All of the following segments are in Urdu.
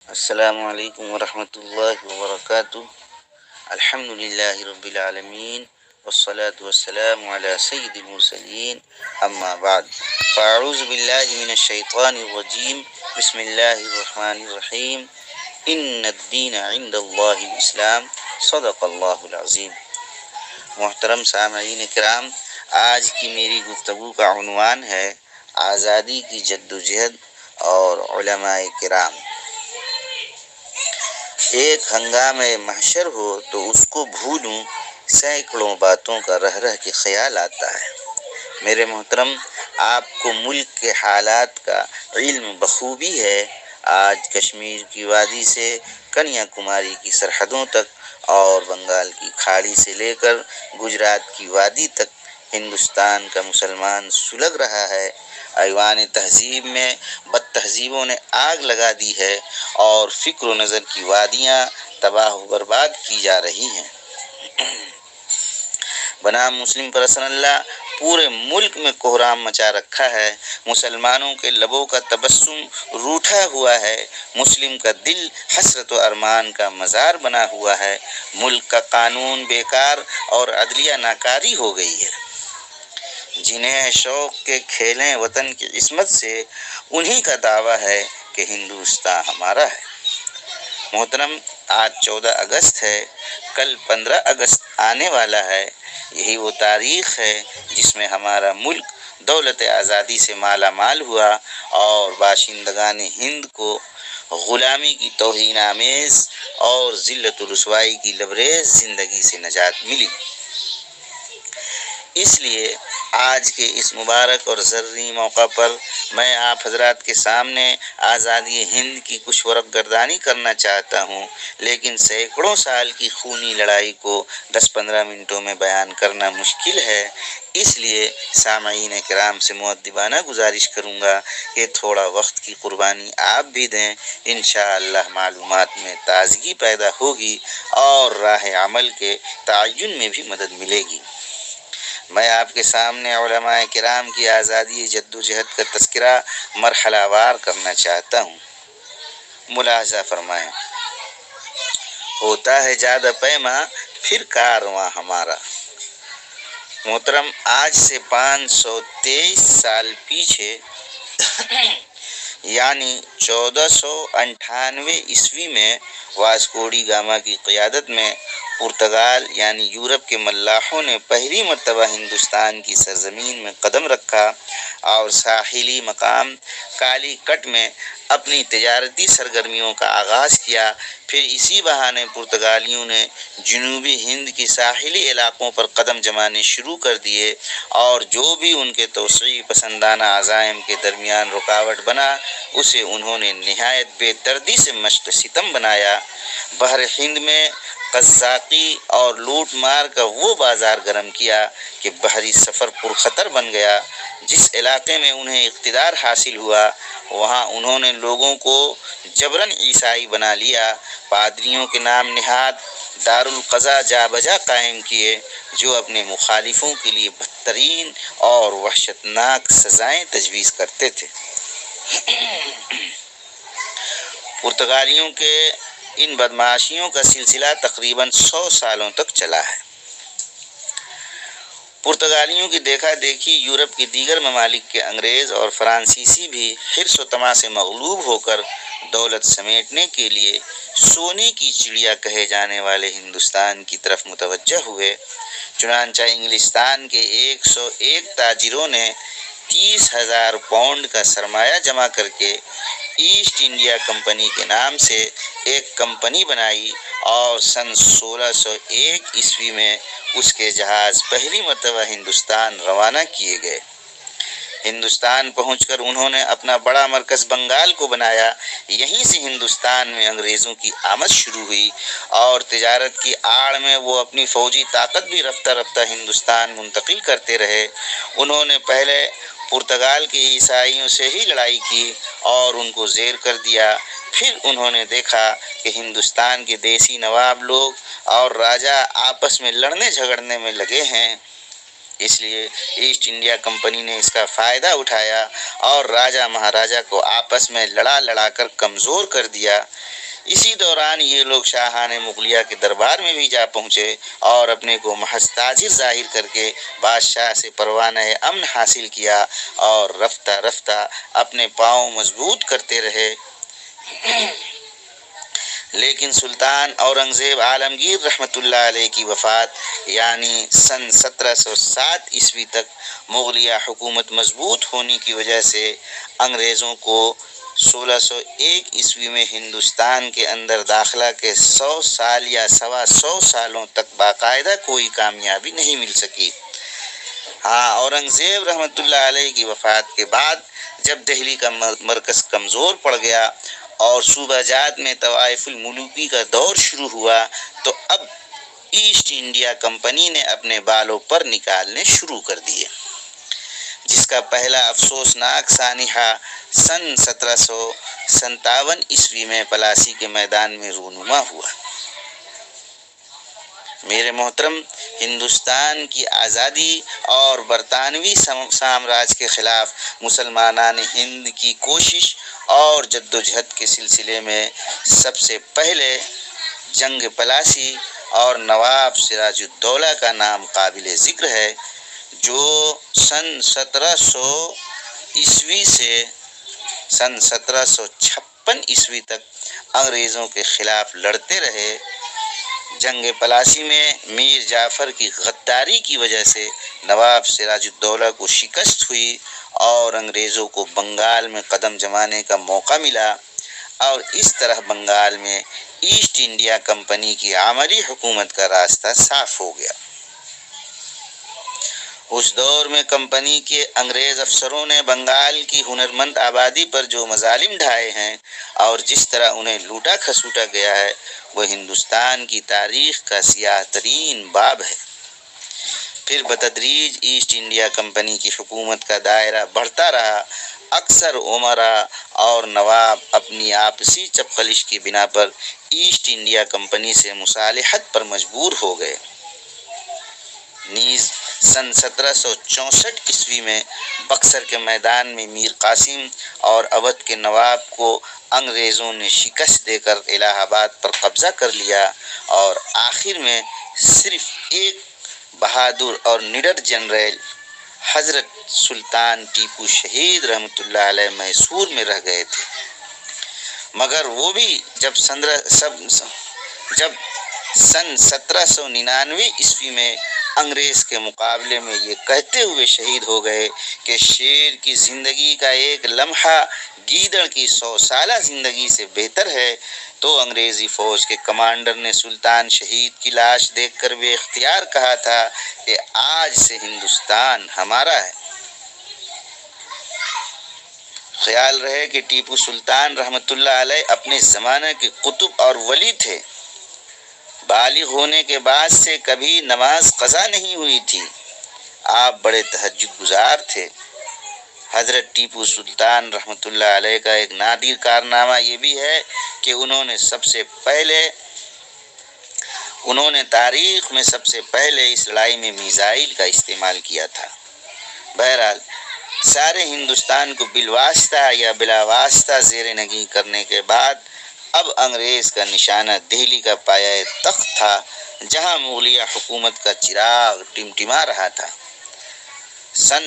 السلام علیکم ورحمۃ اللہ وبرکاتہ۔ الحمد للہ رب العالمین والصلاة والسلام علی سید المرسلین، اما بعد فاعوذ باللہ من الشیطان الرجیم، بسم اللہ الرحمن الرحیم۔ ان الدین عند اللہ الاسلام، صدق اللہ العظیم۔ محترم سامعین کرام، آج کی میری گفتگو کا عنوان ہے آزادی کی جدوجہد اور علماء کرام۔ ایک ہنگامہ محشر ہو تو اس کو بھولوں، سینکڑوں باتوں کا رہ رہ کے خیال آتا ہے۔ میرے محترم، آپ کو ملک کے حالات کا علم بخوبی ہے۔ آج کشمیر کی وادی سے کنیا کماری کی سرحدوں تک اور بنگال کی کھاڑی سے لے کر گجرات کی وادی تک ہندوستان کا مسلمان سلگ رہا ہے۔ ایوان تہذیب میں بد تہذیبوں نے آگ لگا دی ہے اور فکر و نظر کی وادیاں تباہ و برباد کی جا رہی ہیں۔ بنام مسلم پرسن اللہ، پورے ملک میں کوہرام مچا رکھا ہے۔ مسلمانوں کے لبوں کا تبسم روٹھا ہوا ہے۔ مسلم کا دل حسرت و ارمان کا مزار بنا ہوا ہے۔ ملک کا قانون بیکار اور عدلیہ ناکاری ہو گئی ہے۔ جنہیں شوق کے کھیلیں وطن کی عصمت سے، انہی کا دعویٰ ہے کہ ہندوستان ہمارا ہے۔ محترم، آج 14 اگست ہے، کل 15 اگست آنے والا ہے۔ یہی وہ تاریخ ہے جس میں ہمارا ملک دولت آزادی سے مالا مال ہوا اور باشندگان ہند کو غلامی کی توہین آمیز اور ذلت و رسوائی کی لبریز زندگی سے نجات ملی۔ اس لیے آج کے اس مبارک اور زرعی موقع پر میں آپ حضرات کے سامنے آزادی ہند کی کچھ ورق گردانی کرنا چاہتا ہوں، لیکن سینکڑوں سال کی خونی لڑائی کو 10-15 منٹوں میں بیان کرنا مشکل ہے۔ اس لیے سامعین کرام سے مؤدبانہ گزارش کروں گا کہ تھوڑا وقت کی قربانی آپ بھی دیں۔ انشاءاللہ معلومات میں تازگی پیدا ہوگی اور راہ عمل کے تعین میں بھی مدد ملے گی۔ میں آپ کے سامنے علماء کرام کی آزادی جدوجہد کا تذکرہ مرحلہ وار کرنا چاہتا ہوں۔ ملاحظہ فرمائیں۔ ہوتا ہے زیادہ پیماں، پھر کارواں ہمارا۔ محترم، آج سے 523 سال پیچھے یعنی 1498 عیسوی میں واسکو ڈی گاما کی قیادت میں پرتگال یعنی یورپ کے ملاحوں نے پہلی مرتبہ ہندوستان کی سرزمین میں قدم رکھا اور ساحلی مقام کالی کٹ میں اپنی تجارتی سرگرمیوں کا آغاز کیا۔ پھر اسی بہانے پرتگالیوں نے جنوبی ہند کی ساحلی علاقوں پر قدم جمانے شروع کر دیے اور جو بھی ان کے توسیعی پسندانہ عزائم کے درمیان رکاوٹ بنا، اسے انہوں نے نہایت بے دردی سے مشق ستم بنایا۔ بحر ہند میں قزاقی اور لوٹ مار کا وہ بازار گرم کیا کہ بحری سفر پرخطر بن گیا۔ جس علاقے میں انہیں اقتدار حاصل ہوا، وہاں انہوں نے لوگوں کو جبراً عیسائی بنا لیا۔ پادریوں کے نام نہاد دارالقضا جا بجا قائم کیے، جو اپنے مخالفوں کے لیے بدترین اور وحشتناک سزائیں تجویز کرتے تھے۔ پرتگالیوں کے ان بدمعاشیوں کا سلسلہ تقریباً 100 سالوں تک چلا ہے۔ پرتگالیوں کی دیکھا دیکھی یورپ کے دیگر ممالک کے انگریز اور فرانسیسی بھی حرص و طمع سے مغلوب ہو کر دولت سمیٹنے کے لیے سونے کی چڑیا کہے جانے والے ہندوستان کی طرف متوجہ ہوئے۔ چنانچہ انگلستان کے 101 تاجروں نے 30,000 پاؤنڈ کا سرمایہ جمع کر کے ایسٹ انڈیا کمپنی کے نام سے ایک کمپنی بنائی اور سن 1601 عیسوی میں اس کے جہاز پہلی مرتبہ ہندوستان روانہ کیے گئے۔ ہندوستان پہنچ کر انہوں نے اپنا بڑا مرکز بنگال کو بنایا۔ یہیں سے ہندوستان میں انگریزوں کی آمد شروع ہوئی اور تجارت کی آڑ میں وہ اپنی فوجی طاقت بھی رفتہ رفتہ ہندوستان منتقل کرتے رہے۔ انہوں نے پہلے پرتگال کے عیسائیوں سے ہی لڑائی کی اور ان کو زیر کر دیا۔ پھر انہوں نے دیکھا کہ ہندوستان کے دیسی نواب لوگ اور راجا آپس میں لڑنے جھگڑنے میں لگے ہیں، اس لیے ایسٹ انڈیا کمپنی نے اس کا فائدہ اٹھایا اور راجہ مہاراجہ کو آپس میں لڑا لڑا کر کمزور کر دیا۔ اسی دوران یہ لوگ شاہان مغلیہ کے دربار میں بھی جا پہنچے اور اپنے کو محض تاجر ظاہر کر کے بادشاہ سے پروانہ امن حاصل کیا اور رفتہ رفتہ اپنے پاؤں مضبوط کرتے رہے۔ لیکن سلطان اورنگزیب عالمگیر رحمۃ اللہ علیہ کی وفات یعنی سن 1707 عیسوی تک مغلیہ حکومت مضبوط ہونے کی وجہ سے انگریزوں کو 1601 عیسوی میں ہندوستان کے اندر داخلہ کے 100 سال یا سوا 100 سالوں تک باقاعدہ کوئی کامیابی نہیں مل سکی۔ ہاں، اورنگزیب رحمۃ اللہ علیہ کی وفات کے بعد جب دہلی کا مرکز کمزور پڑ گیا اور صوبہ جات میں طوائف الملوکی کا دور شروع ہوا تو اب ایسٹ انڈیا کمپنی نے اپنے بالوں پر نکالنے شروع کر دیے، جس کا پہلا افسوسناک سانحہ سن 1757 عیسوی میں پلاسی کے میدان میں رونما ہوا۔ میرے محترم، ہندوستان کی آزادی اور برطانوی سامراج کے خلاف مسلمانان ہند کی کوشش اور جدوجہد کے سلسلے میں سب سے پہلے جنگ پلاسی اور نواب سراج الدولہ کا نام قابل ذکر ہے، جو سن 1700 عیسوی سے سن 1756 عیسوی تک انگریزوں کے خلاف لڑتے رہے۔ جنگ پلاسی میں میر جعفر کی غداری کی وجہ سے نواب سراج الدولہ کو شکست ہوئی اور انگریزوں کو بنگال میں قدم جمانے کا موقع ملا، اور اس طرح بنگال میں ایسٹ انڈیا کمپنی کی عملی حکومت کا راستہ صاف ہو گیا۔ اس دور میں کمپنی کے انگریز افسروں نے بنگال کی ہنرمند آبادی پر جو مظالم ڈھائے ہیں اور جس طرح انہیں لوٹا کھسوٹا گیا ہے، وہ ہندوستان کی تاریخ کا سیاہ ترین باب ہے۔ پھر بتدریج ایسٹ انڈیا کمپنی کی حکومت کا دائرہ بڑھتا رہا۔ اکثر امرا اور نواب اپنی آپسی چپقلش کی بنا پر ایسٹ انڈیا کمپنی سے مصالحت پر مجبور ہو گئے۔ نیز سن 1764 عیسوی میں بکسر کے میدان میں میر قاسم اور اودھ کے نواب کو انگریزوں نے شکست دے کر الہ آباد پر قبضہ کر لیا، اور آخر میں صرف ایک بہادر اور نڈر جنرل حضرت سلطان ٹیپو شہید رحمۃ اللہ علیہ میسور میں رہ گئے تھے، مگر وہ بھی جب سن 1799 عیسوی میں انگریز کے مقابلے میں یہ کہتے ہوئے شہید ہو گئے کہ شیر کی زندگی کا ایک لمحہ گیدڑ کی 100 سالہ زندگی سے بہتر ہے، تو انگریزی فوج کے کمانڈر نے سلطان شہید کی لاش دیکھ کر بے اختیار کہا تھا کہ آج سے ہندوستان ہمارا ہے۔ خیال رہے کہ ٹیپو سلطان رحمۃ اللہ علیہ اپنے زمانے کے قطب اور ولی تھے۔ بالغ ہونے کے بعد سے کبھی نماز قضا نہیں ہوئی تھی۔ آپ بڑے تہجد گزار تھے۔ حضرت ٹیپو سلطان رحمۃ اللہ علیہ کا ایک نادر کارنامہ یہ بھی ہے کہ انہوں نے تاریخ میں سب سے پہلے اس لڑائی میں میزائل کا استعمال کیا تھا۔ بہرحال سارے ہندوستان کو بالواسطہ یا بلا واسطہ زیر نگین کرنے کے بعد اب انگریز کا نشانہ دہلی کا پایہ تخت تھا، جہاں مغلیہ حکومت کا چراغ ٹمٹما رہا تھا۔ سن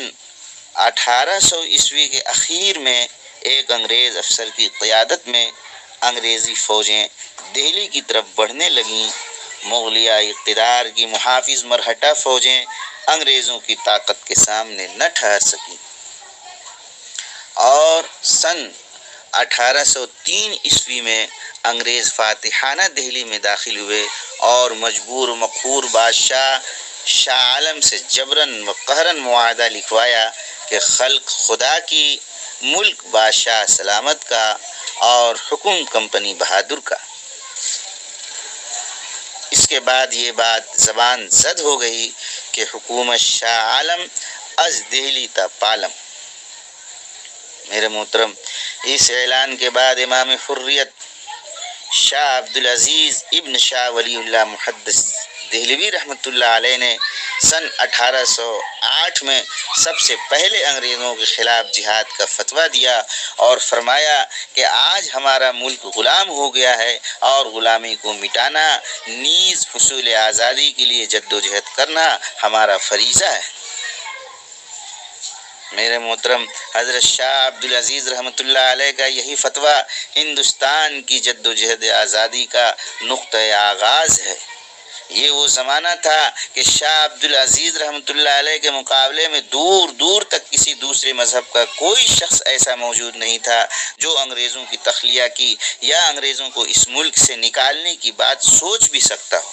1800 عیسوی کے اخیر میں ایک انگریز افسر کی قیادت میں انگریزی فوجیں دہلی کی طرف بڑھنے لگیں۔ مغلیہ اقتدار کی محافظ مرہٹہ فوجیں انگریزوں کی طاقت کے سامنے نہ ٹھہر سکیں، اور سن 1803 عیسوی میں انگریز فاتحانہ دہلی میں داخل ہوئے اور مجبور و مقہور بادشاہ شاہ عالم سے جبراً و قہراً معاہدہ لکھوایا کہ خلق خدا کی، ملک بادشاہ سلامت کا، اور حکم کمپنی بہادر کا۔ اس کے بعد یہ بات زبان زد ہو گئی کہ حکومت شاہ عالم از دہلی تا پالم۔ میرے محترم، اس اعلان کے بعد امام حریت شاہ عبدالعزیز ابن شاہ ولی اللہ محدث دہلوی رحمۃ اللہ علیہ نے سن 1808 میں سب سے پہلے انگریزوں کے خلاف جہاد کا فتویٰ دیا اور فرمایا کہ آج ہمارا ملک غلام ہو گیا ہے اور غلامی کو مٹانا نیز حصول آزادی کے لیے جدوجہد کرنا ہمارا فریضہ ہے۔ میرے محترم، حضرت شاہ عبدالعزیز رحمۃ اللہ علیہ کا یہی فتویٰ ہندوستان کی جدوجہد آزادی کا نقطۂ آغاز ہے۔ یہ وہ زمانہ تھا کہ شاہ عبدالعزیز رحمۃ اللہ علیہ کے مقابلے میں دور دور تک کسی دوسرے مذہب کا کوئی شخص ایسا موجود نہیں تھا جو انگریزوں کی تخلیہ کی یا انگریزوں کو اس ملک سے نکالنے کی بات سوچ بھی سکتا ہو۔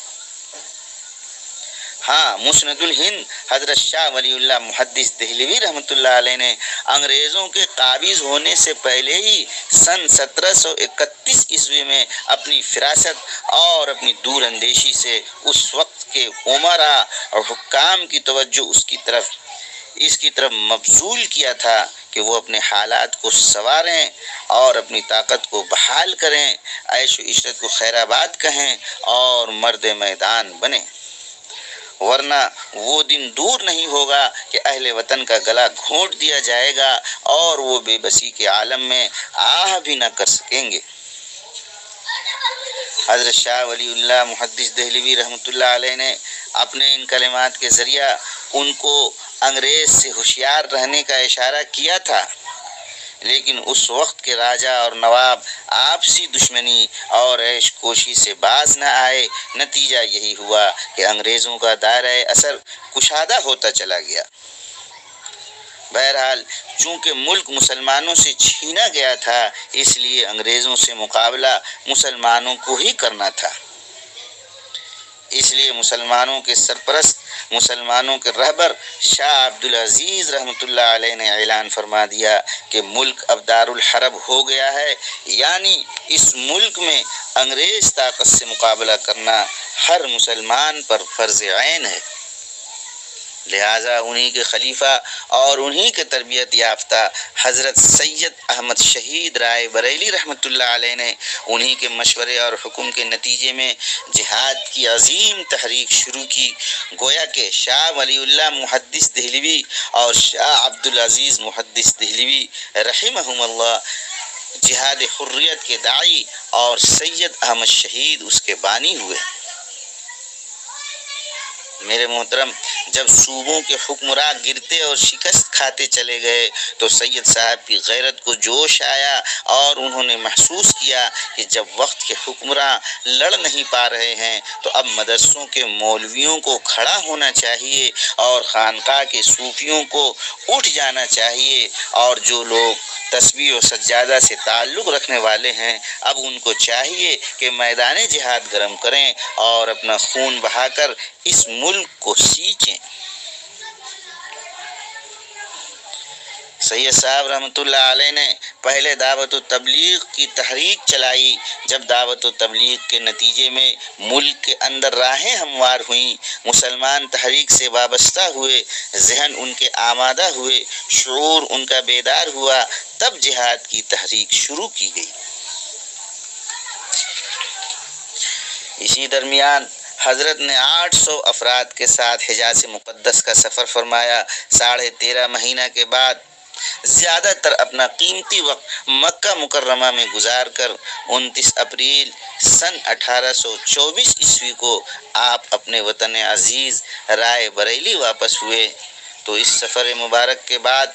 ہاں، مسند الہند حضرت شاہ ولی اللہ محدث دہلوی رحمۃ اللہ علیہ نے انگریزوں کے قابض ہونے سے پہلے ہی سن 1731 عیسوی میں اپنی فراست اور اپنی دور اندیشی سے اس وقت کے امراء اور حکام کی توجہ اس کی طرف مبذول کیا تھا کہ وہ اپنے حالات کو سنواریں اور اپنی طاقت کو بحال کریں، عیش و عشرت کو خیر آباد کہیں اور مرد میدان بنیں، ورنہ وہ دن دور نہیں ہوگا کہ اہل وطن کا گلا گھونٹ دیا جائے گا اور وہ بے بسی کے عالم میں آہ بھی نہ کر سکیں گے۔ حضرت شاہ ولی اللہ محدث دہلوی رحمۃ اللہ علیہ نے اپنے ان کلمات کے ذریعہ ان کو انگریز سے ہوشیار رہنے کا اشارہ کیا تھا، لیکن اس وقت کے راجا اور نواب آپسی دشمنی اور عیش کوشی سے باز نہ آئے۔ نتیجہ یہی ہوا کہ انگریزوں کا دائرہ اثر کشادہ ہوتا چلا گیا۔ بہرحال چونکہ ملک مسلمانوں سے چھینا گیا تھا، اس لیے انگریزوں سے مقابلہ مسلمانوں کو ہی کرنا تھا۔ اس لیے مسلمانوں کے سرپرست، مسلمانوں کے رہبر شاہ عبدالعزیز رحمۃ اللہ علیہ نے اعلان فرما دیا کہ ملک اب دارالحرب ہو گیا ہے، یعنی اس ملک میں انگریز طاقت سے مقابلہ کرنا ہر مسلمان پر فرض عین ہے۔ لہٰذا انہی کے خلیفہ اور انہی کے تربیت یافتہ حضرت سید احمد شہید رائے بریلی رحمۃ اللہ علیہ نے انہی کے مشورے اور حکم کے نتیجے میں جہاد کی عظیم تحریک شروع کی۔ گویا کہ شاہ ولی اللہ محدث دہلوی اور شاہ عبدالعزیز محدث دہلوی رحمہم اللہ جہاد حریت کے داعی اور سید احمد شہید اس کے بانی ہوئے۔ میرے محترم، جب صوبوں کے حکمراں گرتے اور شکست کھاتے چلے گئے تو سید صاحب کی غیرت کو جوش آیا اور انہوں نے محسوس کیا کہ جب وقت کے حکمراں لڑ نہیں پا رہے ہیں تو اب مدرسوں کے مولویوں کو کھڑا ہونا چاہیے اور خانقاہ کے صوفیوں کو اٹھ جانا چاہیے، اور جو لوگ تسبیح و سجادہ سے تعلق رکھنے والے ہیں اب ان کو چاہیے کہ میدان جہاد گرم کریں اور اپنا خون بہا کر اس ملک کو سینچیں۔ سید صاحب رحمۃ اللہ علیہ نے پہلے دعوت و تبلیغ کی تحریک چلائی۔ جب دعوت و تبلیغ کے نتیجے میں ملک کے اندر راہیں ہموار ہوئیں، مسلمان تحریک سے وابستہ ہوئے، ذہن ان کے آمادہ ہوئے، شعور ان کا بیدار ہوا، تب جہاد کی تحریک شروع کی گئی۔ اسی درمیان حضرت نے 800 افراد کے ساتھ حجاز مقدس کا سفر فرمایا۔ 13.5 مہینہ کے بعد زیادہ تر اپنا قیمتی وقت مکہ مکرمہ میں گزار کر 29 اپریل سن 1824 عیسوی کو آپ اپنے وطن عزیز رائے بریلی واپس ہوئے۔ تو اس سفر مبارک کے بعد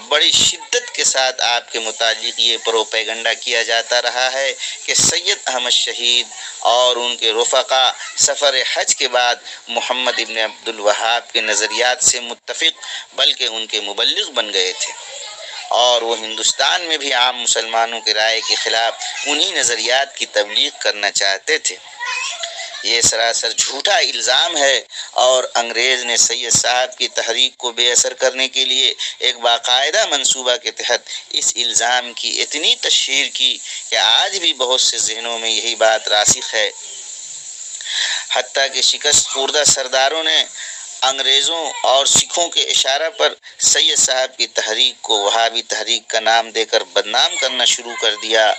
بڑی شدت کے ساتھ آپ کے متعلق یہ پروپیگنڈا کیا جاتا رہا ہے کہ سید احمد شہید اور ان کے رفقا سفر حج کے بعد محمد ابن عبد الوہاب کے نظریات سے متفق بلکہ ان کے مبلغ بن گئے تھے، اور وہ ہندوستان میں بھی عام مسلمانوں کی رائے کے خلاف انہی نظریات کی تبلیغ کرنا چاہتے تھے۔ یہ سراسر جھوٹا الزام ہے، اور انگریز نے سید صاحب کی تحریک کو بے اثر کرنے کے لیے ایک باقاعدہ منصوبہ کے تحت اس الزام کی اتنی تشہیر کی کہ آج بھی بہت سے ذہنوں میں یہی بات راسخ ہے۔ حتیٰ کہ شکست خوردہ سرداروں نے انگریزوں اور سکھوں کے اشارہ پر سید صاحب کی تحریک کو وہابی تحریک کا نام دے کر بدنام کرنا شروع کر دیا،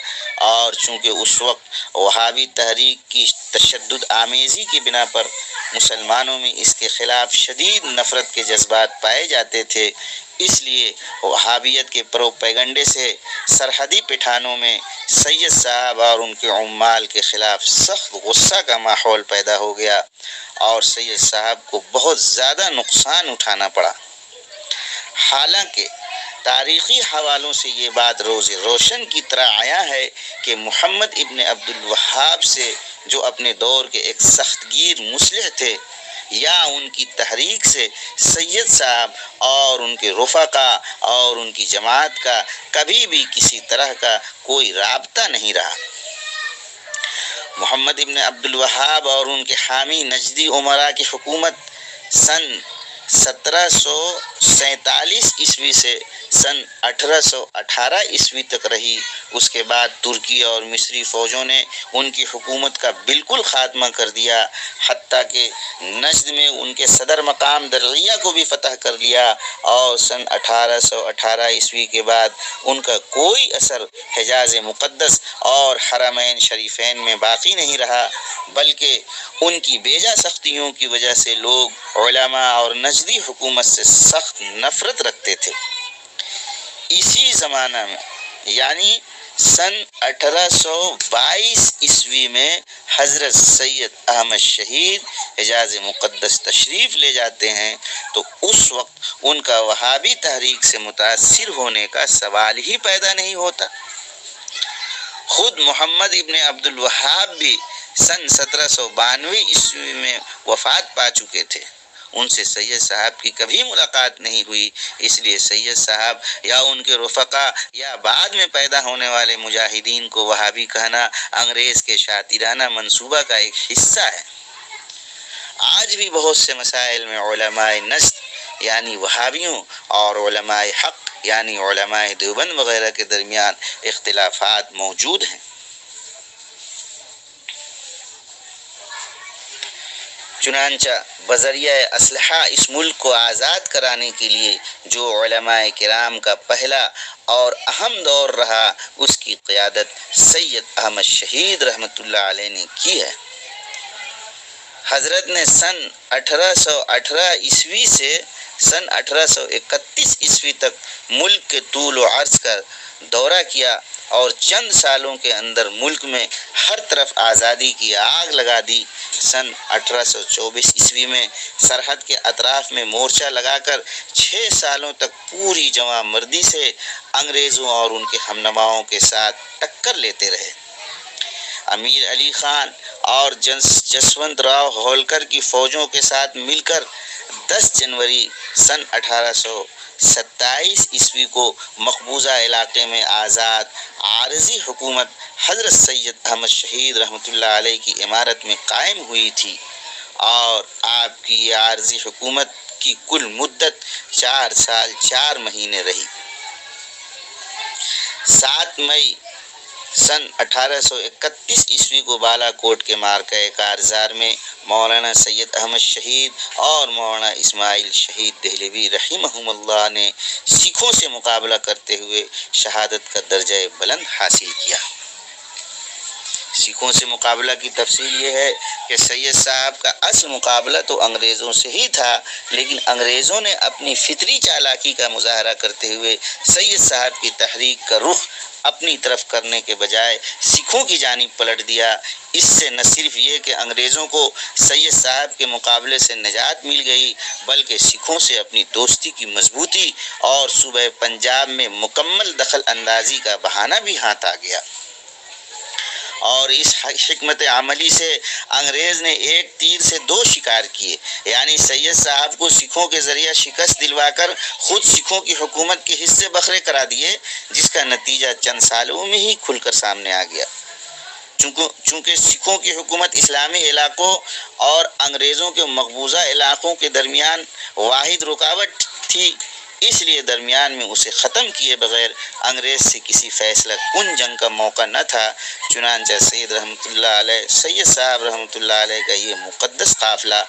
اور چونکہ اس وقت وہابی تحریک کی تشدد آمیزی کی بنا پر مسلمانوں میں اس کے خلاف شدید نفرت کے جذبات پائے جاتے تھے، اس لیے وہابیت کے پروپیگنڈے سے سرحدی پٹھانوں میں سید صاحب اور ان کے عمال کے خلاف سخت غصہ کا ماحول پیدا ہو گیا، اور سید صاحب کو بہت زیادہ نقصان اٹھانا پڑا۔ حالانکہ تاریخی حوالوں سے یہ بات روز روشن کی طرح آیا ہے کہ محمد ابن عبد الوہاب سے، جو اپنے دور کے ایک سخت گیر مصلح تھے، یا ان کی تحریک سے سید صاحب اور ان کے رفقا اور ان کی جماعت کا کبھی بھی کسی طرح کا کوئی رابطہ نہیں رہا۔ محمد ابن عبد الوہاب اور ان کے حامی نجدی امراء کی حکومت سن 1747 عیسوی سے سن 1818 عیسوی تک رہی۔ اس کے بعد ترکی اور مصری فوجوں نے ان کی حکومت کا بالکل خاتمہ کر دیا، حتیٰ کہ نجد میں ان کے صدر مقام درعیہ کو بھی فتح کر لیا، اور سن 1818 عیسوی کے بعد ان کا کوئی اثر حجاز مقدس اور حرمین شریفین میں باقی نہیں رہا، بلکہ ان کی بیجا سختیوں کی وجہ سے لوگ علماء اور نجدی حکومت سے سخت نفرت رکھتے تھے۔ اسی زمانہ میں یعنی سن 1822 عیسوی میں حضرت سید احمد شہید حجاز مقدس تشریف لے جاتے ہیں، تو اس وقت ان کا وہابی تحریک سے متاثر ہونے کا سوال ہی پیدا نہیں ہوتا۔ خود محمد ابن عبد الوہاب بھی سن 1792 عیسوی میں وفات پا چکے تھے۔ ان سے سید صاحب کی کبھی ملاقات نہیں ہوئی، اس لیے سید صاحب یا ان کے رفقا یا بعد میں پیدا ہونے والے مجاہدین کو وہابی کہنا انگریز کے شاطرانہ منصوبہ کا ایک حصہ ہے۔ آج بھی بہت سے مسائل میں علماء نجد یعنی وہابیوں اور علماء حق یعنی علماء دیوبند وغیرہ کے درمیان اختلافات موجود ہیں۔ چنانچہ بذریعہ اسلحہ اس ملک کو آزاد کرانے کے لیے جو علماء کرام کا پہلا اور اہم دور رہا، اس کی قیادت سید احمد شہید رحمۃ اللہ علیہ نے کی ہے۔ حضرت نے سن 1818 عیسوی سے سن 1831 عیسوی تک ملک کے طول و عرض کا دورہ کیا، اور چند سالوں کے اندر ملک میں ہر طرف آزادی کی آگ لگا دی۔ سن 1824 عیسوی میں سرحد کے اطراف میں مورچہ لگا کر 6 سالوں تک پوری جواں مردی سے انگریزوں اور ان کے ہمنواؤں کے ساتھ ٹکر لیتے رہے۔ امیر علی خان اور جسونت راؤ ہولکر کی فوجوں کے ساتھ مل کر 10 جنوری سن 1827 عیسوی کو مقبوضہ علاقے میں آزاد عارضی حکومت حضرت سید احمد شہید رحمۃ اللہ علیہ کی عمارت میں قائم ہوئی تھی، اور آپ کی یہ عارضی حکومت کی کل مدت 4 سال 4 مہینے رہی۔ 7 مئی سن 1831 عیسوی کو بالا کوٹ کے مارکہ کارزار میں مولانا سید احمد شہید اور مولانا اسماعیل شہید دہلوی رحمہم اللہ نے سکھوں سے مقابلہ کرتے ہوئے شہادت کا درجہ بلند حاصل کیا۔ سکھوں سے مقابلہ کی تفصیل یہ ہے کہ سید صاحب کا اصل مقابلہ تو انگریزوں سے ہی تھا، لیکن انگریزوں نے اپنی فطری چالاکی کا مظاہرہ کرتے ہوئے سید صاحب کی تحریک کا رخ اپنی طرف کرنے کے بجائے سکھوں کی جانب پلٹ دیا۔ اس سے نہ صرف یہ کہ انگریزوں کو سید صاحب کے مقابلے سے نجات مل گئی، بلکہ سکھوں سے اپنی دوستی کی مضبوطی اور صوبہ پنجاب میں مکمل دخل اندازی کا بہانہ بھی ہاتھ آ گیا۔ اور اس حکمت عملی سے انگریز نے ایک تیر سے 2 شکار کیے، یعنی سید صاحب کو سکھوں کے ذریعہ شکست دلوا کر خود سکھوں کی حکومت کے حصے بکھرے کرا دیے، جس کا نتیجہ چند سالوں میں ہی کھل کر سامنے آ گیا۔ چونکہ سکھوں کی حکومت اسلامی علاقوں اور انگریزوں کے مقبوضہ علاقوں کے درمیان واحد رکاوٹ تھی، اس لیے درمیان میں اسے ختم کیے بغیر انگریز سے کسی فیصلہ کن جنگ کا موقع نہ تھا۔ چنانچہ سید صاحب رحمۃ اللہ علیہ کا یہ مقدس قافلہ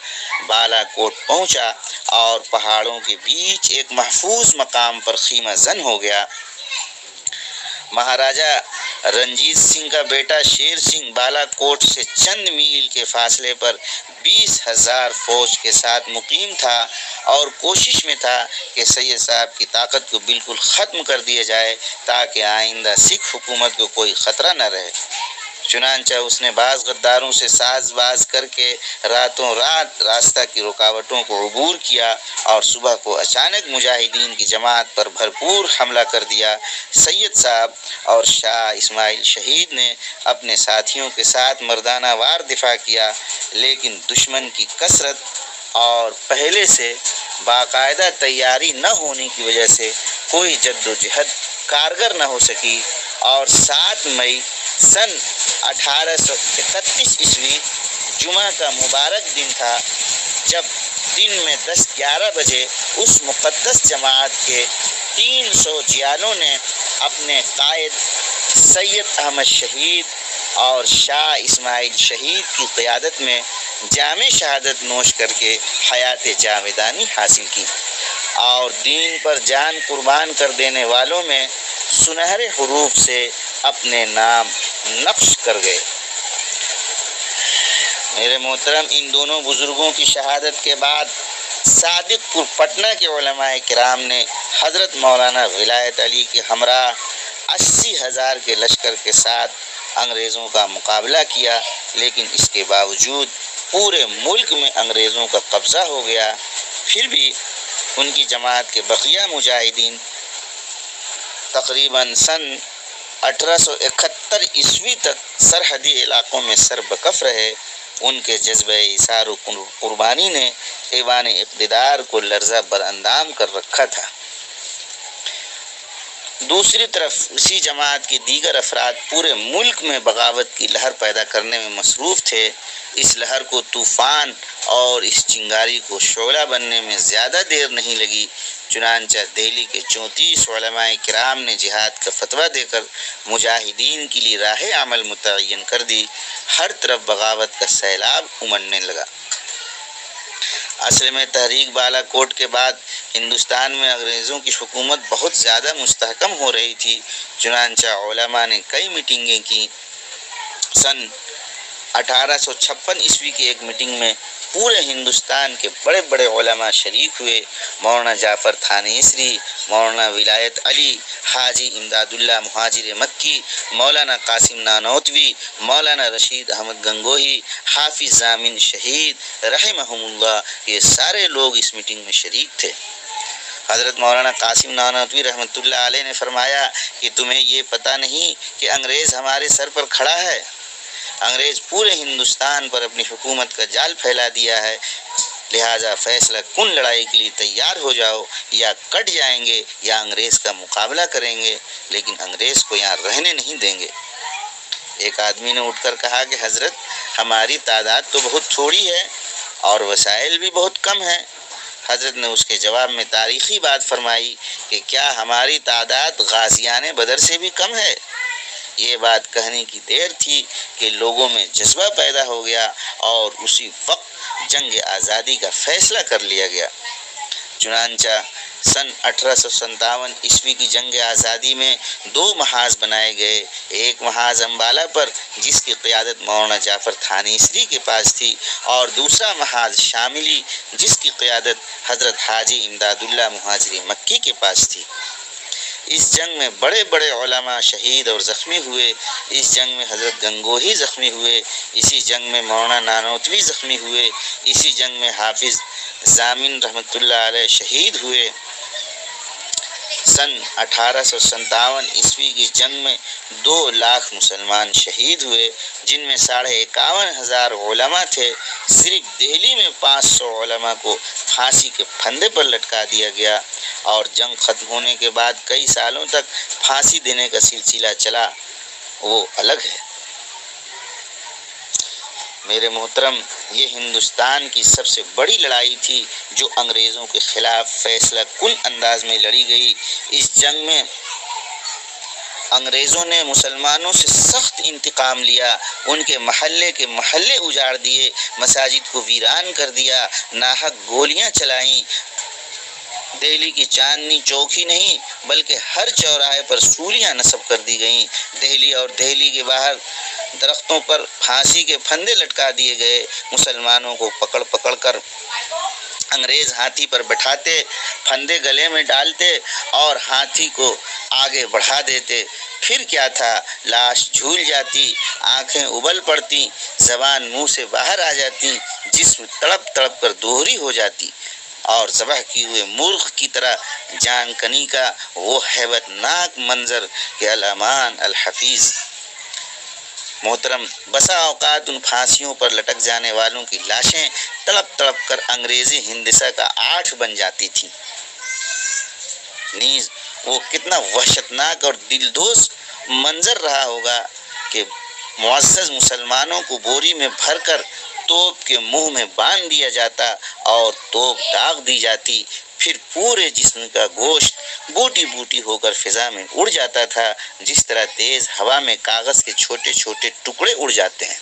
بالا کوٹ پہنچا اور پہاڑوں کے بیچ ایک محفوظ مقام پر خیمہ زن ہو گیا۔ مہاراجہ رنجیت سنگھ کا بیٹا شیر سنگھ بالا کوٹ سے چند میل کے فاصلے پر 20,000 فوج کے ساتھ مقیم تھا اور کوشش میں تھا کہ سید صاحب کی طاقت کو بالکل ختم کر دیا جائے تاکہ آئندہ سکھ حکومت کو کوئی خطرہ نہ رہے۔ چنانچہ اس نے بعض غداروں سے ساز باز کر کے راتوں رات راستہ کی رکاوٹوں کو عبور کیا اور صبح کو اچانک مجاہدین کی جماعت پر بھرپور حملہ کر دیا۔ سید صاحب اور شاہ اسماعیل شہید نے اپنے ساتھیوں کے ساتھ مردانہ وار دفاع کیا، لیکن دشمن کی کثرت اور پہلے سے باقاعدہ تیاری نہ ہونے کی وجہ سے کوئی جد و جہد کارگر نہ ہو سکی، اور 7 مئی سن 1831 عیسوی جمعہ کا مبارک دن تھا جب دن میں 10-11 بجے اس مقدس جماعت کے 300 جیالوں نے اپنے قائد سید احمد شہید اور شاہ اسماعیل شہید کی قیادت میں جام شہادت نوش کر کے حیات جاویدانی حاصل کی، اور دین پر جان قربان کر دینے والوں میں سنہرے حروف سے اپنے نام نقش کر گئے۔ میرے محترم، ان دونوں بزرگوں کی شہادت کے بعد صادق پور پٹنہ کے علماء کرام نے حضرت مولانا ولایت علی کے ہمراہ 80,000 کے لشکر کے ساتھ انگریزوں کا مقابلہ کیا، لیکن اس کے باوجود پورے ملک میں انگریزوں کا قبضہ ہو گیا۔ پھر بھی ان کی جماعت کے بقیہ مجاہدین تقریباً سن 1871 عیسوی تک سرحدی علاقوں میں سربکف رہے۔ ان کے جذبہ ایثار و قربانی نے ایوان اقتدار کو لرزہ بر اندام کر رکھا تھا۔ دوسری طرف اسی جماعت کے دیگر افراد پورے ملک میں بغاوت کی لہر پیدا کرنے میں مصروف تھے۔ اس لہر کو طوفان اور اس چنگاری کو شعلہ بننے میں زیادہ دیر نہیں لگی۔ چنانچہ دہلی کے 34 علماء کرام نے جہاد کا فتویٰ دے کر مجاہدین کے لیے راہ عمل متعین کر دی۔ ہر طرف بغاوت کا سیلاب امڑنے لگا۔ اصل میں تحریک بالا کوٹ کے بعد ہندوستان میں انگریزوں کی حکومت بہت زیادہ مستحکم ہو رہی تھی۔ چنانچہ علماء نے کئی میٹنگیں کی۔ سن 1856 عیسوی کی ایک میٹنگ میں پورے ہندوستان کے بڑے بڑے علماء شریک ہوئے۔ مولانا جعفر تھانیسری، مولانا ولایت علی، حاجی امداد اللہ مہاجر مکی، مولانا قاسم نانوتوی، مولانا رشید احمد گنگوہی، حافظ ضامن شہید رحمہم اللہ، یہ سارے لوگ اس میٹنگ میں شریک تھے۔ حضرت مولانا قاسم نانوتوی رحمۃ اللہ علیہ نے فرمایا کہ تمہیں یہ پتہ نہیں کہ انگریز ہمارے سر پر کھڑا ہے؟ انگریز پورے ہندوستان پر اپنی حکومت کا جال پھیلا دیا ہے، لہٰذا فیصلہ کن لڑائی کے لیے تیار ہو جاؤ، یا کٹ جائیں گے یا انگریز کا مقابلہ کریں گے، لیکن انگریز کو یہاں رہنے نہیں دیں گے۔ ایک آدمی نے اٹھ کر کہا کہ حضرت، ہماری تعداد تو بہت تھوڑی ہے اور وسائل بھی بہت کم ہیں۔ حضرت نے اس کے جواب میں تاریخی بات فرمائی کہ کیا ہماری تعداد غازیان بدر سے بھی کم ہے؟ یہ بات کہنے کی دیر تھی کہ لوگوں میں جذبہ پیدا ہو گیا اور اسی وقت جنگ آزادی کا فیصلہ کر لیا گیا۔ چنانچہ سن 1857 عیسوی کی جنگ آزادی میں 2 محاذ بنائے گئے۔ ایک محاذ امبالہ پر جس کی قیادت مولانا جعفر تھانیسری کے پاس تھی، اور دوسرا محاذ شاملی جس کی قیادت حضرت حاجی امداد اللہ مہاجر مکی کے پاس تھی۔ اس جنگ میں بڑے بڑے علماء شہید اور زخمی ہوئے۔ اس جنگ میں حضرت گنگوہی زخمی ہوئے، اسی جنگ میں مولانا نانوتوی زخمی ہوئے، اسی جنگ میں حافظ ضامن رحمۃ اللہ علیہ شہید ہوئے۔ سن 1857 عیسوی کی جنگ میں 2 لاکھ مسلمان شہید ہوئے، جن میں 51,500 علماء تھے۔ صرف دہلی میں 500 علماء کو پھانسی کے پھندے پر لٹکا دیا گیا، اور جنگ ختم ہونے کے بعد کئی سالوں تک پھانسی دینے کا سلسلہ چلا، وہ الگ ہے۔ میرے محترم، یہ ہندوستان کی سب سے بڑی لڑائی تھی جو انگریزوں کے خلاف فیصلہ کن انداز میں لڑی گئی۔ اس جنگ میں انگریزوں نے مسلمانوں سے سخت انتقام لیا، ان کے محلے اجاڑ دیے، مساجد کو ویران کر دیا، ناحق گولیاں چلائیں۔ دہلی کی چاندنی چوک ہی نہیں بلکہ ہر چوراہے پر سولیاں نصب کر دی گئیں۔ دہلی اور دہلی کے باہر درختوں پر پھانسی کے پھندے لٹکا دیے گئے۔ مسلمانوں کو پکڑ پکڑ کر انگریز ہاتھی پر بٹھاتے، پھندے گلے میں ڈالتے اور ہاتھی کو آگے بڑھا دیتے۔ پھر کیا تھا، لاش جھول جاتی، آنکھیں ابل پڑتی، زبان منہ سے باہر آ جاتی، جسم تڑپ تڑپ کر دوہری ہو جاتی اور ذبح کیے ہوئے مرغ کی طرح جان کنی کا وہ ہیبت ناک منظر کہ الامان الحفیظ۔ محترم، بسا اوقات ان پھانسیوں پر لٹک جانے والوں کی لاشیں تڑپ تڑپ کر انگریزی ہندسہ کا آٹھ بن جاتی تھیں۔ نیز وہ کتنا وحشتناک اور دلدوز منظر رہا ہوگا کہ معزز مسلمانوں کو بوری میں بھر کر توپ کے منہ میں باندھ دیا جاتا اور توپ داغ دی جاتی، پھر پورے جسم کا گوشت بوٹی بوٹی ہو کر فضا میں اڑ جاتا تھا، جس طرح تیز ہوا میں کاغذ کے چھوٹے چھوٹے ٹکڑے اڑ جاتے ہیں۔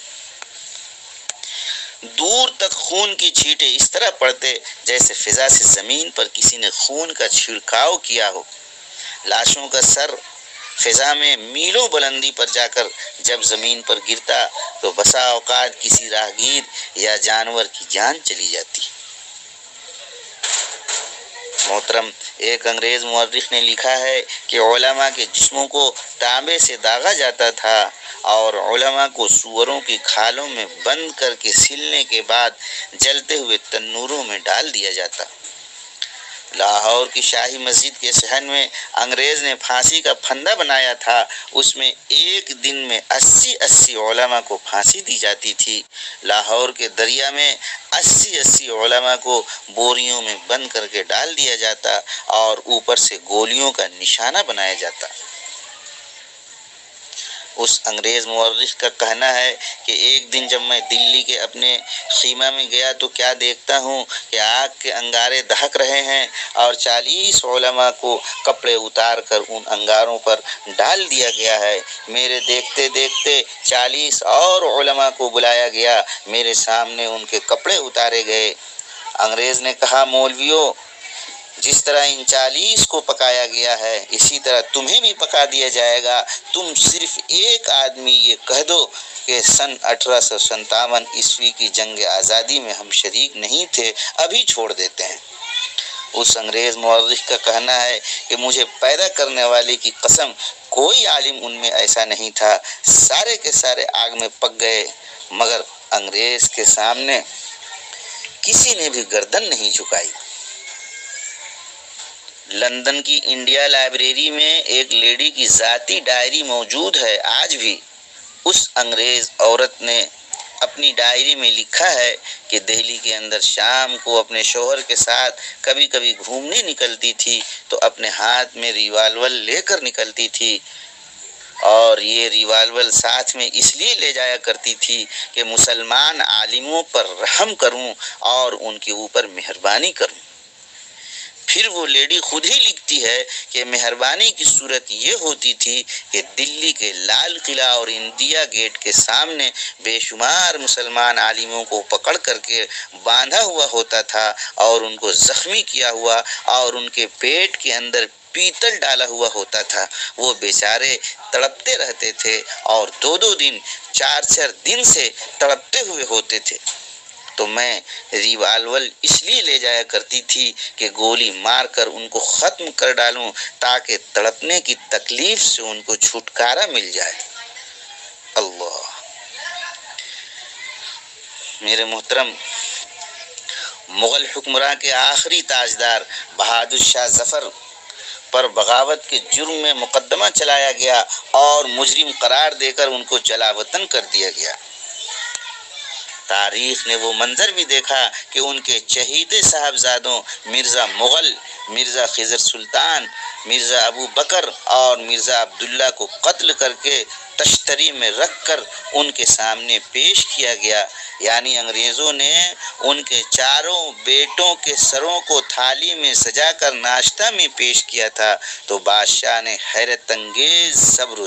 دور تک خون کی چھینٹیں اس طرح پڑتے جیسے فضا سے زمین پر کسی نے خون کا چھڑکاؤ کیا ہو۔ لاشوں کا سر فضا میں میلوں بلندی پر جا کر جب زمین پر گرتا تو بسا اوقات کسی راہگیر یا جانور کی جان چلی جاتی۔ محترم، ایک انگریز مورخ نے لکھا ہے کہ علماء کے جسموں کو تانبے سے داغا جاتا تھا اور علماء کو سوروں کی کھالوں میں بند کر کے سلنے کے بعد جلتے ہوئے تنوروں میں ڈال دیا جاتا۔ لاہور کی شاہی مسجد کے صحن میں انگریز نے پھانسی کا پھندا بنایا تھا، اس میں ایک دن میں 80 علماء کو پھانسی دی جاتی تھی۔ لاہور کے دریا میں 80 علماء کو بوریوں میں بند کر کے ڈال دیا جاتا اور اوپر سے گولیوں کا نشانہ بنایا جاتا۔ اس انگریز مورخ کا کہنا ہے کہ ایک دن جب میں دلی کے اپنے خیمہ میں گیا تو کیا دیکھتا ہوں کہ آگ کے انگارے دہک رہے ہیں اور 40 علماء کو کپڑے اتار کر ان انگاروں پر ڈال دیا گیا ہے۔ میرے دیکھتے دیکھتے 40 اور علماء کو بلایا گیا، میرے سامنے ان کے کپڑے اتارے گئے۔ انگریز نے کہا، مولویوں، جس طرح ان 40 کو پکایا گیا ہے اسی طرح تمہیں بھی پکا دیا جائے گا۔ تم صرف ایک آدمی یہ کہہ دو کہ سن 1857 عیسوی کی جنگ آزادی میں ہم شریک نہیں تھے، ابھی چھوڑ دیتے ہیں۔ اس انگریز مورخ کا کہنا ہے کہ مجھے پیدا کرنے والے کی قسم کوئی عالم ان میں ایسا نہیں تھا، سارے کے سارے آگ میں پک گئے، مگر انگریز کے سامنے کسی نے بھی گردن نہیں جھکائی۔ لندن کی انڈیا لائبریری میں ایک لیڈی کی ذاتی ڈائری موجود ہے۔ آج بھی اس انگریز عورت نے اپنی ڈائری میں لکھا ہے کہ دہلی کے اندر شام کو اپنے شوہر کے ساتھ کبھی کبھی گھومنے نکلتی تھی تو اپنے ہاتھ میں ریوالور لے کر نکلتی تھی، اور یہ ریوالور ساتھ میں اس لیے لے جایا کرتی تھی کہ مسلمان عالموں پر رحم کروں اور ان کے اوپر مہربانی کروں۔ پھر وہ لیڈی خود ہی لکھتی ہے کہ مہربانی کی صورت یہ ہوتی تھی کہ دلی کے لال قلعہ اور انڈیا گیٹ کے سامنے بے شمار مسلمان عالموں کو پکڑ کر کے باندھا ہوا ہوتا تھا اور ان کو زخمی کیا ہوا اور ان کے پیٹ کے اندر پیتل ڈالا ہوا ہوتا تھا۔ وہ بیچارے تڑپتے رہتے تھے اور 2 دن 4 دن سے تڑپتے ہوئے ہوتے تھے، تو میں ریوالور اس لیے لے جایا کرتی تھی کہ گولی مار کر ان کو ختم کر ڈالوں تاکہ تڑپنے کی تکلیف سے ان کو چھٹکارا مل جائے۔ اللہ! میرے محترم، مغل حکمراں کے آخری تاجدار بہادر شاہ ظفر پر بغاوت کے جرم میں مقدمہ چلایا گیا اور مجرم قرار دے کر ان کو جلا وطن کر دیا گیا۔ تاریخ نے وہ منظر بھی دیکھا کہ ان کے چہیتے صاحبزادوں مرزا مغل مرزا خضر سلطان، مرزا ابو بکر اور مرزا عبداللہ کو قتل کر کے تشتری میں رکھ کر ان کے سامنے پیش کیا گیا، یعنی انگریزوں نے ان کے چاروں بیٹوں کے سروں کو تھالی میں سجا کر ناشتہ میں پیش کیا تھا، تو بادشاہ نے حیرت انگیز صبر و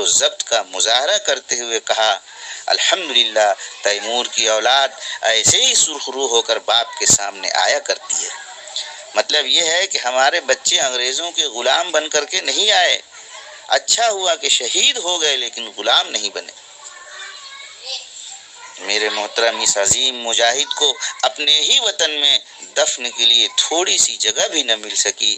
ضبط کا مظاہرہ کرتے ہوئے کہا، الحمدللہ تیمور کی اولاد ایسے ہی سرخ رو ہو کر باپ کے سامنے آیا کرتی ہے۔ مطلب یہ ہے کہ ہمارے بچے انگریزوں کے غلام بن کر کے نہیں آئے، اچھا ہوا کہ شہید ہو گئے لیکن غلام نہیں بنے۔ میرے محترم، اس عظیم مجاہد کو اپنے ہی وطن میں دفن کے لیے تھوڑی سی جگہ بھی نہ مل سکی۔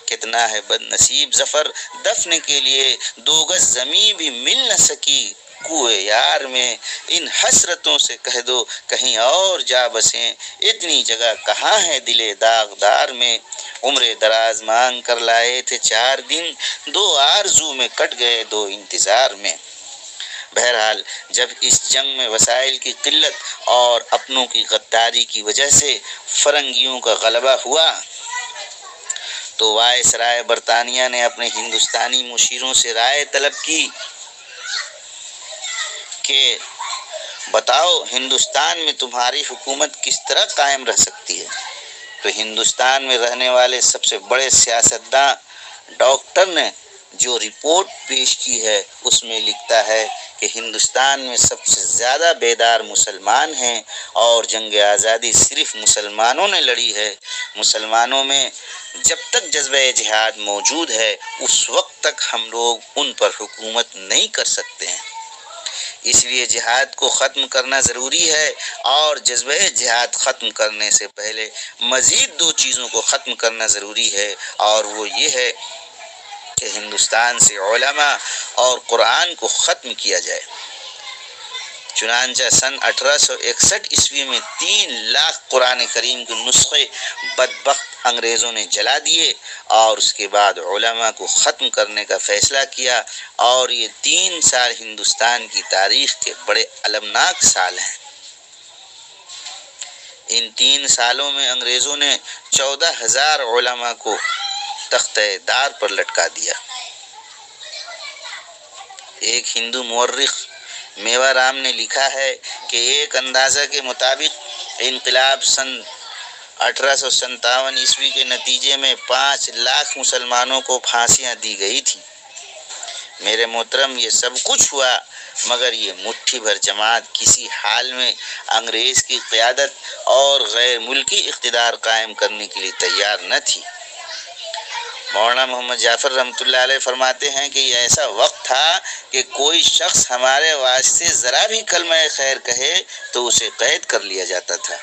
کتنا ہے بد نصیب ظفر، دفن کے لیے 2 گز زمین بھی مل نہ سکی۔ کوئے یار میں ان حسرتوں سے کہہ دو کہیں اور جا بسیں، اتنی جگہ کہاں ہے دل داغدار میں۔ عمر دراز مانگ کر لائے تھے 4 دن، 2 آرزو میں کٹ گئے 2 انتظار میں۔ بہرحال جب اس جنگ میں وسائل کی قلت اور اپنوں کی غداری کی وجہ سے فرنگیوں کا غلبہ ہوا تو وائسرائے برطانیہ نے اپنے ہندوستانی مشیروں سے رائے طلب کی کہ بتاؤ ہندوستان میں تمہاری حکومت کس طرح قائم رہ سکتی ہے۔ تو ہندوستان میں رہنے والے سب سے بڑے سیاستداں ڈاکٹر نے جو رپورٹ پیش کی ہے اس میں لکھتا ہے کہ ہندوستان میں سب سے زیادہ بیدار مسلمان ہیں اور جنگ آزادی صرف مسلمانوں نے لڑی ہے۔ مسلمانوں میں جب تک جذبہ جہاد موجود ہے اس وقت تک ہم لوگ ان پر حکومت نہیں کر سکتے ہیں، اس لیے جہاد کو ختم کرنا ضروری ہے، اور جذبہ جہاد ختم کرنے سے پہلے مزید 2 چیزوں کو ختم کرنا ضروری ہے، اور وہ یہ ہے کہ ہندوستان سے علماء اور قرآن کو ختم کیا جائے۔ چنانچہ سن 1861 عیسوی میں 3 لاکھ قرآن کریم کے نسخے بدبخت انگریزوں نے جلا دیے، اور اس کے بعد علماء کو ختم کرنے کا فیصلہ کیا، اور یہ 3 سال ہندوستان کی تاریخ کے بڑے المناک سال ہیں۔ ان 3 سالوں میں انگریزوں نے 14,000 علماء کو تختہ دار پر لٹکا دیا۔ ایک ہندو مورخ میوا رام نے لکھا ہے کہ ایک اندازہ کے مطابق انقلاب سن 1857 عیسوی کے نتیجے میں 5 لاکھ مسلمانوں کو پھانسیاں دی گئی تھیں۔ میرے محترم، یہ سب کچھ ہوا مگر یہ مٹھی بھر جماعت کسی حال میں انگریز کی قیادت اور غیر ملکی اقتدار قائم کرنے کے لیے تیار نہ تھی۔ مولانا محمد جعفر رحمۃ اللہ علیہ فرماتے ہیں کہ یہ ایسا وقت تھا کہ کوئی شخص ہمارے واسطے ذرا بھی کلمہ خیر کہے تو اسے قید کر لیا جاتا تھا۔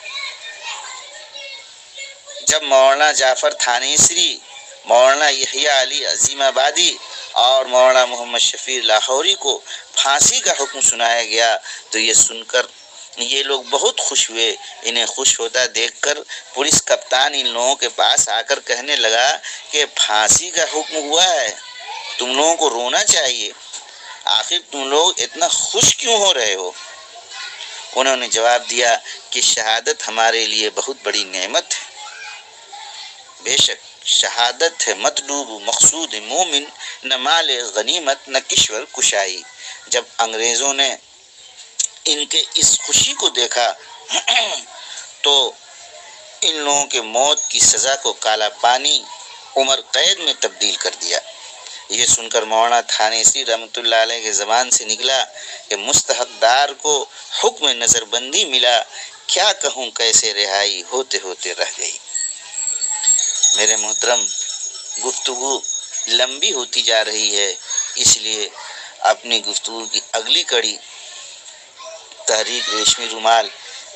جب مولانا جعفر تھانیسری، مولانا یحییٰ علی عظیم آبادی اور مولانا محمد شفیع لاہوری کو پھانسی کا حکم سنایا گیا تو یہ سن کر یہ لوگ بہت خوش ہوئے۔ انہیں خوش ہوتا دیکھ کر پولیس کپتان ان لوگوں کے پاس آ کر کہنے لگا کہ پھانسی کا حکم ہوا ہے، تم لوگوں کو رونا چاہیے، آخر تم لوگ اتنا خوش کیوں ہو رہے ہو؟ انہوں نے جواب دیا کہ شہادت ہمارے لیے بہت بڑی نعمت ہے۔ بے شک شہادت ہے مطلوب مقصود مومن، نہ مال غنیمت نہ کشور کشائی۔ جب انگریزوں نے ان کے اس خوشی کو دیکھا تو ان لوگوں کے موت کی سزا کو کالا پانی عمر قید میں تبدیل کر دیا۔ یہ سن کر مولانا تھانیسری رحمۃ اللہ علیہ کے زبان سے نکلا کہ مستحق دار کو حکم نظر بندی ملا، کیا کہوں کیسے رہائی ہوتے ہوتے رہ گئی۔ میرے محترم، گفتگو لمبی ہوتی جا رہی ہے، اس لیے اپنی گفتگو کی اگلی کڑی تحریک ریشمی رومال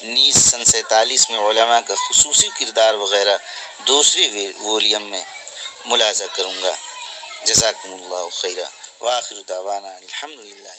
نیز سن 47 میں علماء کا خصوصی کردار وغیرہ دوسری وولیم میں ملاحظہ کروں گا۔ جزاکم اللہ خیرہ، وآخر دعوانا الحمدللہ۔